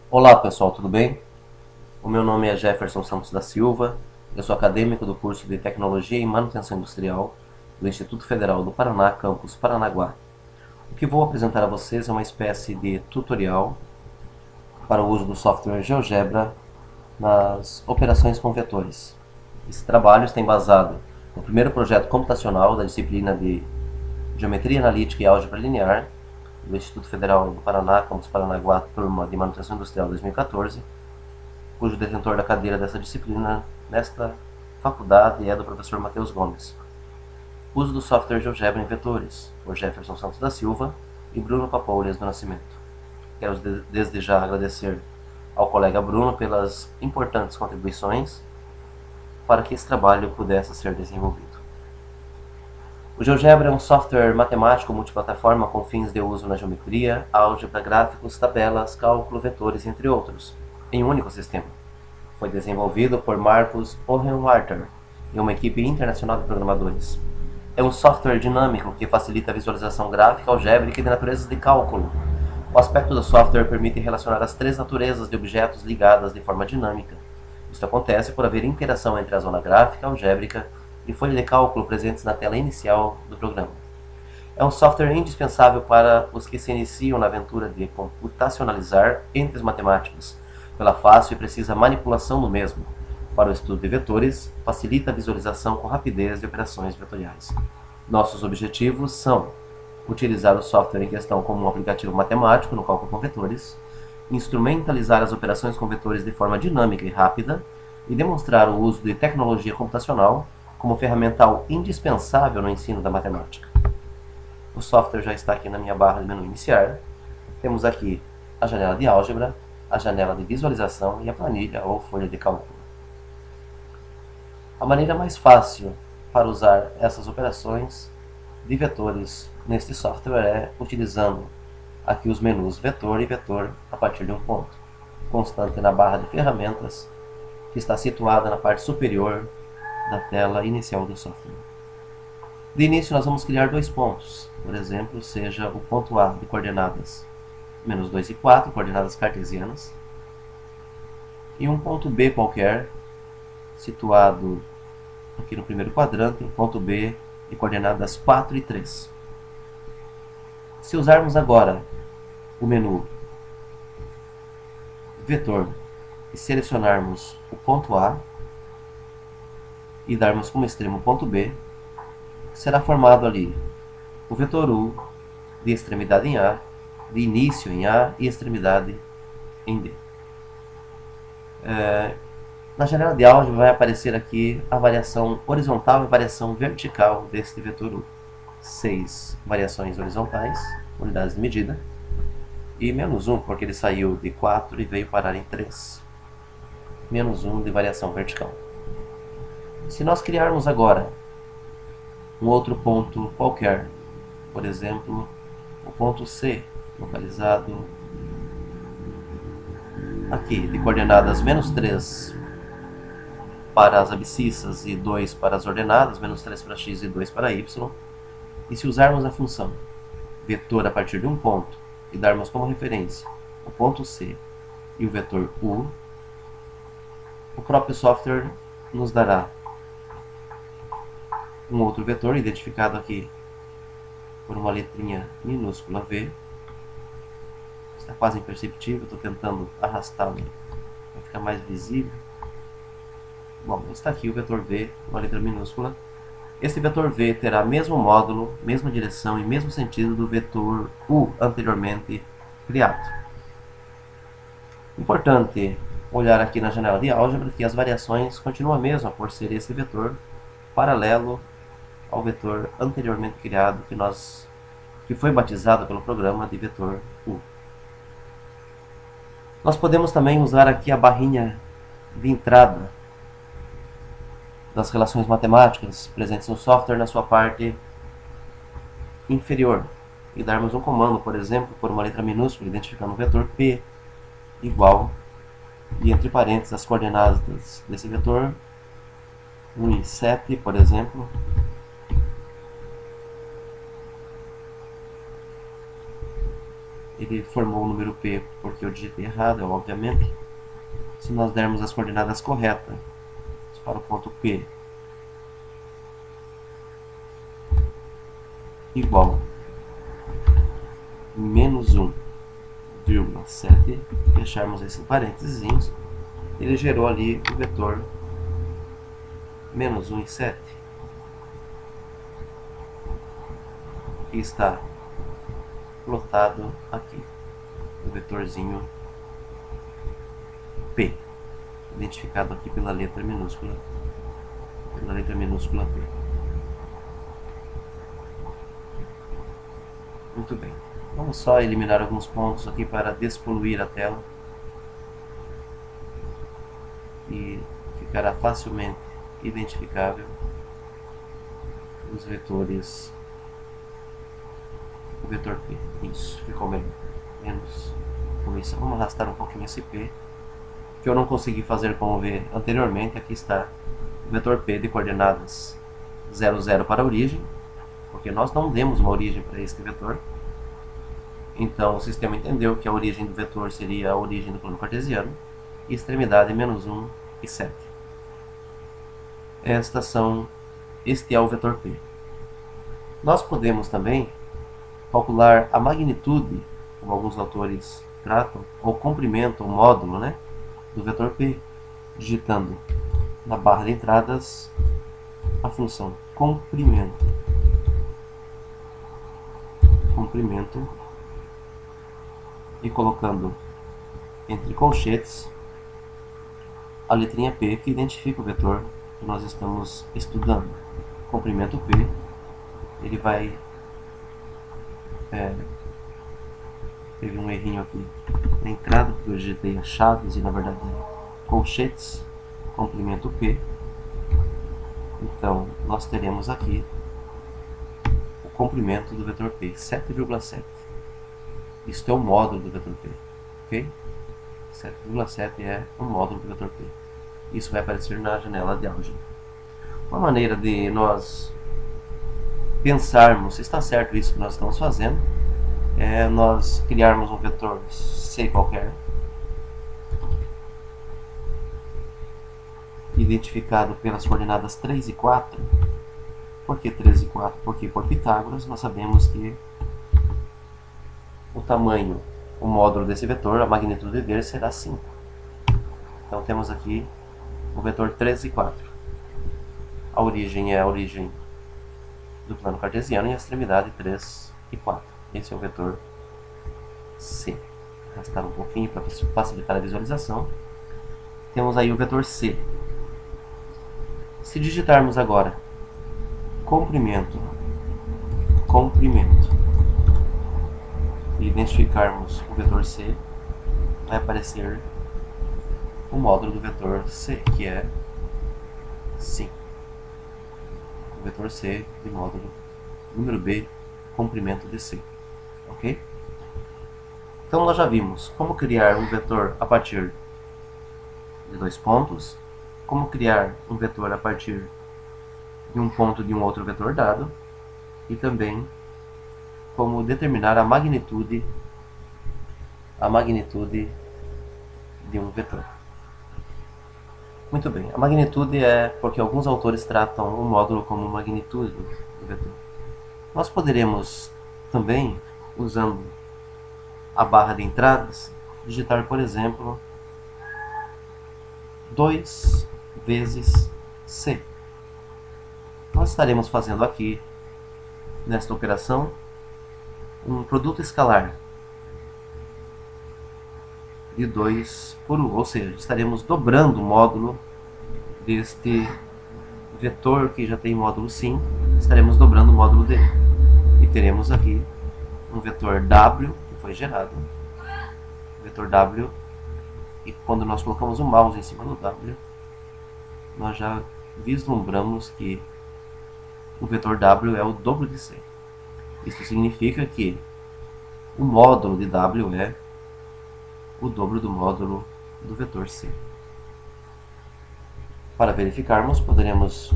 Olá pessoal, tudo bem? O meu nome é Jefferson Santos da Silva, eu sou acadêmico do curso de Tecnologia e Manutenção Industrial do Instituto Federal do Paraná, campus Paranaguá. O que vou apresentar a vocês é uma espécie de tutorial para o uso do software GeoGebra nas operações com vetores. Esse trabalho está embasado no primeiro projeto computacional da disciplina de Geometria Analítica e Álgebra Linear do Instituto Federal do Paraná, campus Paranaguá, turma de Manutenção Industrial 2014, cujo detentor da cadeira dessa disciplina nesta faculdade é do professor Matheus Gomes. Uso do software GeoGebra em vetores, por Jefferson Santos da Silva e Bruno Papoulias do Nascimento. Quero desde já agradecer ao colega Bruno pelas importantes contribuições para que esse trabalho pudesse ser desenvolvido. O GeoGebra é um software matemático multiplataforma com fins de uso na geometria, álgebra, gráficos, tabelas, cálculo, vetores, entre outros, em um único sistema. Foi desenvolvido por Marcus Ohenwarter e uma equipe internacional de programadores. É um software dinâmico que facilita a visualização gráfica, algébrica e de naturezas de cálculo. O aspecto do software permite relacionar as três naturezas de objetos ligadas de forma dinâmica. Isto acontece por haver interação entre a zona gráfica, algébrica e folha de cálculo presentes na tela inicial do programa. É um software indispensável para os que se iniciam na aventura de computacionalizar entes matemáticos, pela fácil e precisa manipulação do mesmo. Para o estudo de vetores, facilita a visualização com rapidez de operações vetoriais. Nossos objetivos são utilizar o software em questão como um aplicativo matemático no cálculo com vetores, instrumentalizar as operações com vetores de forma dinâmica e rápida e demonstrar o uso de tecnologia computacional como ferramental indispensável no ensino da matemática. O software já está aqui na minha barra de menu iniciar. Temos aqui a janela de álgebra, a janela de visualização e a planilha ou folha de cálculo. A maneira mais fácil para usar essas operações de vetores neste software é utilizando aqui os menus vetor e vetor a partir de um ponto, constante na barra de ferramentas que está situada na parte superior da tela inicial do software. De início nós vamos criar dois pontos, por exemplo, seja o ponto A de coordenadas menos 2 e 4, coordenadas cartesianas, e um ponto B qualquer, situado aqui no primeiro quadrante, um ponto B de coordenadas 4 e 3. Se usarmos agora o menu vetor e selecionarmos o ponto A e darmos como extremo o ponto B, será formado ali o vetor U de extremidade em A, de início em A e extremidade em B. Na janela de álgebra vai aparecer aqui a variação horizontal e a variação vertical deste vetor U. 6 variações horizontais, unidades de medida, e menos 1, porque ele saiu de 4 e veio parar em 3. Menos 1 de variação vertical. Se nós criarmos agora um outro ponto qualquer, por exemplo, o ponto C, localizado aqui, de coordenadas menos 3 para as abscissas e 2 para as ordenadas, menos 3 para x e 2 para y, e se usarmos a função vetor a partir de um ponto e darmos como referência o ponto C e o vetor U, o próprio software nos dará um outro vetor identificado aqui por uma letrinha minúscula V. Está quase imperceptível, estou tentando arrastá-lo para ficar mais visível. Bom, está aqui o vetor V, uma letra minúscula. Esse vetor V terá mesmo módulo, mesma direção e mesmo sentido do vetor U anteriormente criado. Importante olhar aqui na janela de álgebra que as variações continuam a mesma por ser esse vetor paralelo ao vetor anteriormente criado que foi batizado pelo programa de vetor U. Nós podemos também usar aqui a barrinha de entrada das relações matemáticas presentes no software na sua parte inferior e darmos um comando, por exemplo, por uma letra minúscula identificando o vetor P igual, e entre parênteses as coordenadas desse vetor 1 e 7, por exemplo, ele formou o número P porque eu digitei errado, obviamente. Se nós dermos as coordenadas corretas para o ponto P igual menos 1,7, fecharmos esse parênteses, ele gerou ali o vetor menos 1 e 7, que está plotado aqui, o vetorzinho P, identificado aqui pela letra minúscula P. Muito bem. Vamos só eliminar alguns pontos aqui para despoluir a tela e ficará facilmente identificável os vetores. O vetor P. Isso, ficou melhor. Menos. Vamos arrastar um pouquinho esse P, que eu não consegui fazer como ver anteriormente. Aqui está o vetor P de coordenadas 0, 0 para a origem, porque nós não demos uma origem para este vetor. Então o sistema entendeu que a origem do vetor seria a origem do plano cartesiano, e extremidade menos 1 e 7. Este é o vetor P. Nós podemos também calcular a magnitude, como alguns autores tratam, ou comprimento, ou módulo, né, do vetor P, digitando na barra de entradas a função comprimento, e colocando entre colchetes a letrinha P, que identifica o vetor que nós estamos estudando. Comprimento P, ele vai... teve um errinho aqui na entrada, porque eu digitei as chaves e na verdade colchetes, comprimento P. Então nós teremos aqui o comprimento do vetor P, 7,7. Isto é o módulo do vetor P, ok? 7,7 é o módulo do vetor P. Isso vai aparecer na janela de álgebra. Uma maneira de nós pensarmos se está certo isso que nós estamos fazendo é nós criarmos um vetor C qualquer, identificado pelas coordenadas 3 e 4. Por que 3 e 4? Porque por Pitágoras nós sabemos que o tamanho, o módulo desse vetor, a magnitude dele será 5. Então temos aqui o vetor 3 e 4. A origem é a origem do plano cartesiano e a extremidade 3 e 4. Esse é o vetor C. Arrastar um pouquinho para facilitar a visualização. Temos aí o vetor C. Se digitarmos agora comprimento, e identificarmos o vetor C, vai aparecer o módulo do vetor C, que é 5. O vetor C de módulo número B, comprimento de C. Ok? Então nós já vimos como criar um vetor a partir de 2 pontos, como criar um vetor a partir de um ponto de um outro vetor dado, e também como determinar a magnitude de um vetor. Muito bem, a magnitude é porque alguns autores tratam o módulo como magnitude do vetor. Nós poderemos também, usando a barra de entradas, digitar, por exemplo, 2 vezes C. Nós estaremos fazendo aqui, nesta operação, um produto escalar de 2 por 1, ou seja, estaremos dobrando o módulo deste vetor que já tem módulo 5, estaremos dobrando o módulo dele. E teremos aqui um vetor W, que foi gerado, vetor W, e quando nós colocamos o mouse em cima do W, nós já vislumbramos que o vetor W é o dobro de C. Isso significa que o módulo de W é o dobro do módulo do vetor C. Para verificarmos, poderemos,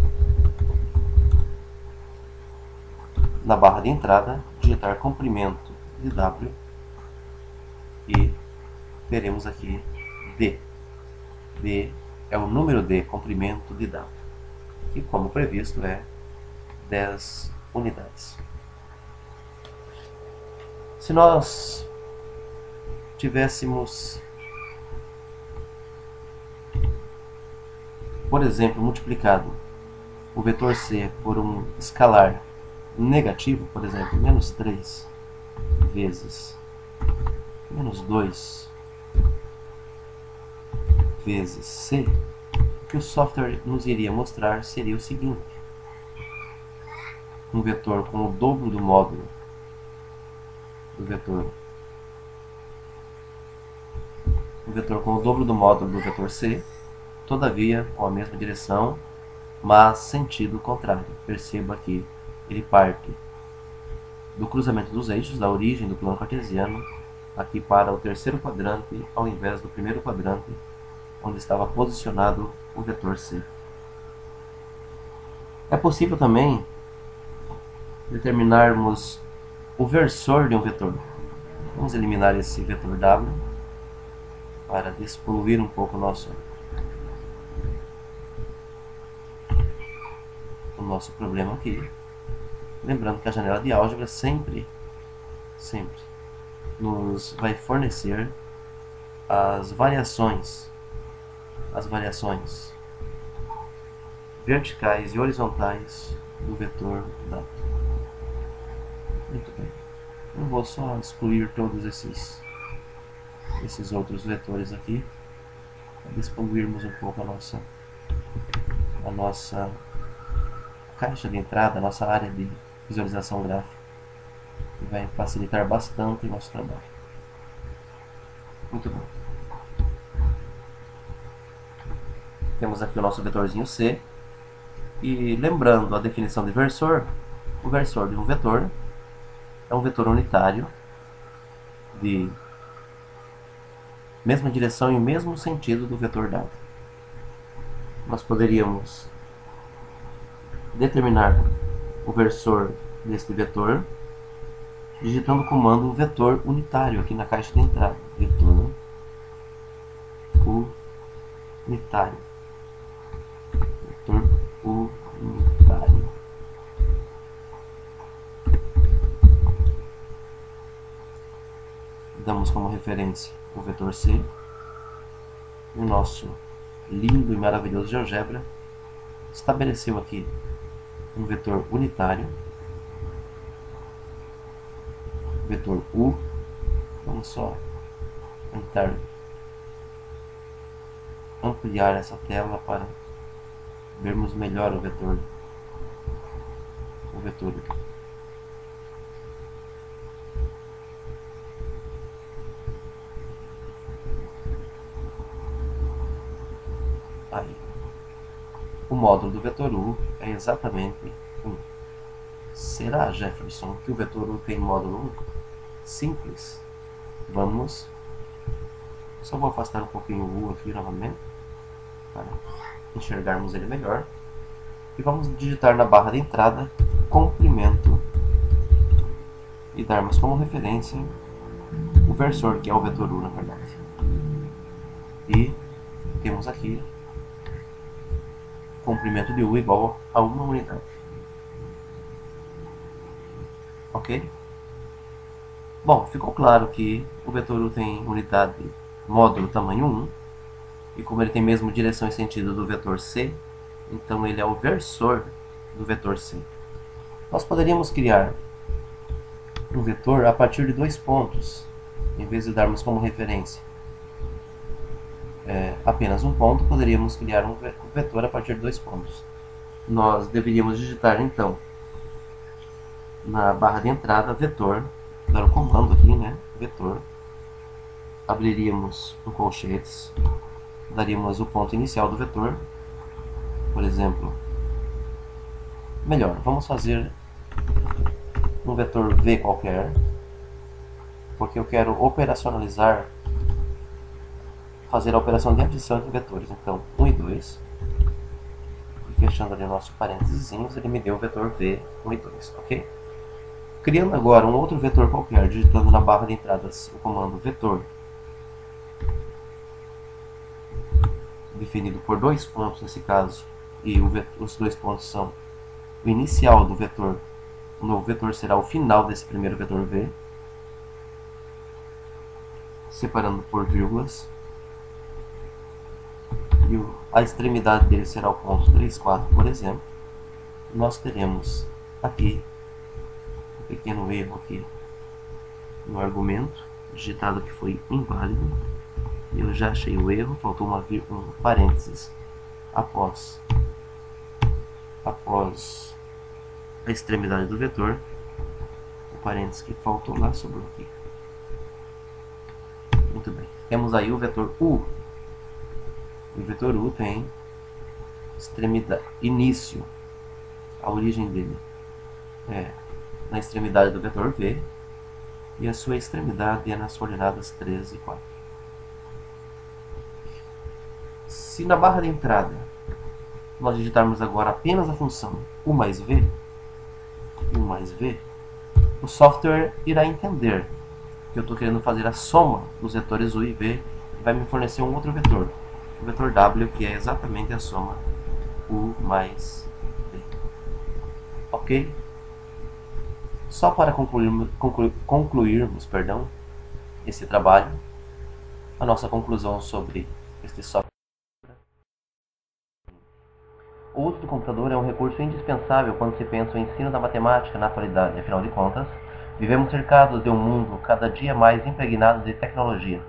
na barra de entrada, digitar comprimento de W e teremos aqui D. D é o número de comprimento de dado, que, como previsto, é 10 unidades. Se nós tivéssemos, por exemplo, multiplicado o vetor C por um escalar negativo, por exemplo, menos 3 vezes menos 2 vezes C, o que o software nos iria mostrar seria o seguinte: um vetor com o dobro do módulo do vetor, um vetor com o dobro do módulo do vetor C, todavia com a mesma direção, mas sentido contrário. Perceba que ele parte do cruzamento dos eixos, da origem do plano cartesiano, aqui para o terceiro quadrante, ao invés do primeiro quadrante, onde estava posicionado o vetor C. É possível também determinarmos o versor de um vetor. Vamos eliminar esse vetor W para despoluir um pouco o nosso problema aqui. Lembrando que a janela de álgebra sempre nos vai fornecer as variações verticais e horizontais do vetor dado. Muito bem. Eu vou só excluir todos esses outros vetores aqui, para despoluirmos um pouco a nossa caixa de entrada, a nossa área de visualização gráfica, que vai facilitar bastante o nosso trabalho. Muito bom. Temos aqui o nosso vetorzinho C, e lembrando a definição de versor, o versor de um vetor é um vetor unitário de mesma direção e mesmo sentido do vetor dado. Nós poderíamos determinar o versor deste vetor digitando o comando vetor unitário aqui na caixa de entrada. Vetor unitário. Vetor unitário. Damos como referência o vetor C. O nosso lindo e maravilhoso GeoGebra estabeleceu aqui um vetor unitário, vetor U. Vamos só tentar ampliar essa tela para vermos melhor o vetor. Aí. O módulo do vetor U é exatamente 1. Será, Jefferson, que o vetor U tem módulo 1? Simples. Só vou afastar um pouquinho o U aqui novamente, para enxergarmos ele melhor. E vamos digitar na barra de entrada comprimento e darmos como referência o versor, que é o vetor U, na verdade. E temos aqui comprimento de U igual a 1 unidade. Ok? Bom, ficou claro que o vetor U tem unidade módulo tamanho 1, e como ele tem mesmo direção e sentido do vetor C, então ele é o versor do vetor C. Nós poderíamos criar um vetor a partir de 2 pontos, em vez de darmos como referência apenas um ponto, poderíamos criar um vetor a partir de 2 pontos. Nós deveríamos digitar então na barra de entrada vetor, dar o comando aqui, né, vetor, abriríamos um colchetes, daríamos o ponto inicial do vetor, por exemplo, melhor, vamos fazer um vetor V qualquer, porque eu quero operacionalizar, fazer a operação de adição entre vetores. Então 1 e 2, e fechando ali o nosso parênteses, ele me deu o vetor V 1 e 2, ok? Criando agora um outro vetor qualquer, digitando na barra de entradas o comando vetor definido por dois pontos nesse caso, e os dois pontos são o inicial do vetor. O novo vetor será o final desse primeiro vetor V, separando por vírgulas. E a extremidade dele será o ponto 3, 4, por exemplo. Nós teremos aqui um pequeno erro aqui no argumento, digitado que foi inválido. Eu já achei o erro, faltou um parênteses após a extremidade do vetor. O parênteses que faltou lá sobrou aqui. Muito bem. Temos aí o vetor U. O vetor U tem extremidade, início. A origem dele é na extremidade do vetor V e a sua extremidade é nas coordenadas 3 e 4. Se na barra de entrada nós digitarmos agora apenas a função U mais V, o software irá entender que eu estou querendo fazer a soma dos vetores U e V e vai me fornecer um outro vetor, o vetor W, que é exatamente a soma U mais V. Ok? Só para concluirmos esse trabalho, a nossa conclusão sobre este software. O uso do computador é um recurso indispensável quando se pensa o ensino da matemática na atualidade. Afinal de contas, vivemos cercados de um mundo cada dia mais impregnado de tecnologia.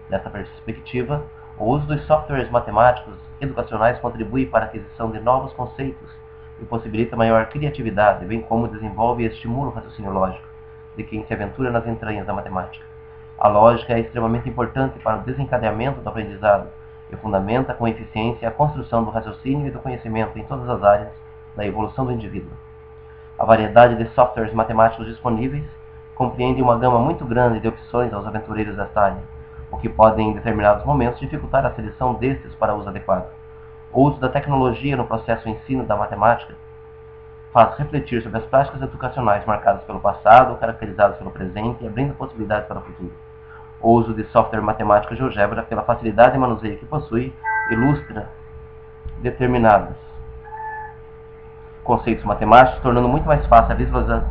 Nessa perspectiva, o uso dos softwares matemáticos educacionais contribui para a aquisição de novos conceitos e possibilita maior criatividade, bem como desenvolve e estimula o raciocínio lógico de quem se aventura nas entranhas da matemática. A lógica é extremamente importante para o desencadeamento do aprendizado e fundamenta com eficiência a construção do raciocínio e do conhecimento em todas as áreas da evolução do indivíduo. A variedade de softwares matemáticos disponíveis compreende uma gama muito grande de opções aos aventureiros desta área, o que pode em determinados momentos dificultar a seleção destes para uso adequado. O uso da tecnologia no processo de ensino da matemática faz refletir sobre as práticas educacionais marcadas pelo passado, caracterizadas pelo presente e abrindo possibilidades para o futuro. O uso de software matemático GeoGebra, pela facilidade de manuseio que possui, ilustra determinados conceitos matemáticos, tornando muito mais fácil a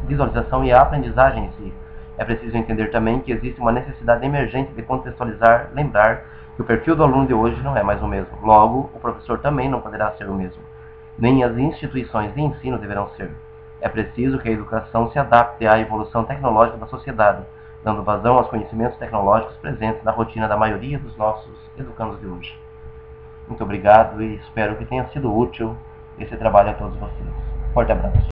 visualização e a aprendizagem em si. É preciso entender também que existe uma necessidade emergente de contextualizar, lembrar que o perfil do aluno de hoje não é mais o mesmo. Logo, o professor também não poderá ser o mesmo. Nem as instituições de ensino deverão ser. É preciso que a educação se adapte à evolução tecnológica da sociedade, dando vazão aos conhecimentos tecnológicos presentes na rotina da maioria dos nossos educandos de hoje. Muito obrigado e espero que tenha sido útil esse trabalho a todos vocês. Forte abraço.